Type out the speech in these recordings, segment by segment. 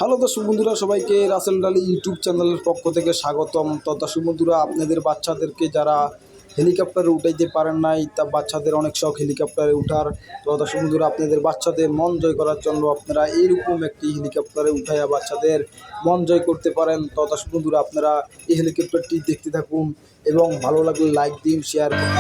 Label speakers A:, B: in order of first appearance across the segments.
A: Hello দর্শক বন্ধুরা, সবাইকে রাসেল ডালি ইউটিউব চ্যানেলের পক্ষ থেকে স্বাগতম। তো দর্শক বন্ধুরা, আপনাদের বাচ্চাদেরকে যারা হেলিকপ্টারে উঠাইতে পারেন নাই, তা বাচ্চাদের অনেক শখ হেলিকপ্টারে উঠার। তো দর্শক বন্ধুরা, আপনাদের বাচ্চাদের মন জয় করার জন্য আপনারা এইরকম একটি হেলিকপ্টারে উঠাইয়া বাচ্চাদের মন জয় করতে পারেন। তো দর্শক বন্ধুরা, আপনারা এই হেলিকপ্টারটি দেখতে থাকুন এবং ভালো লাগলে লাইক দিন, শেয়ার করুন।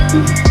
A: Thank you.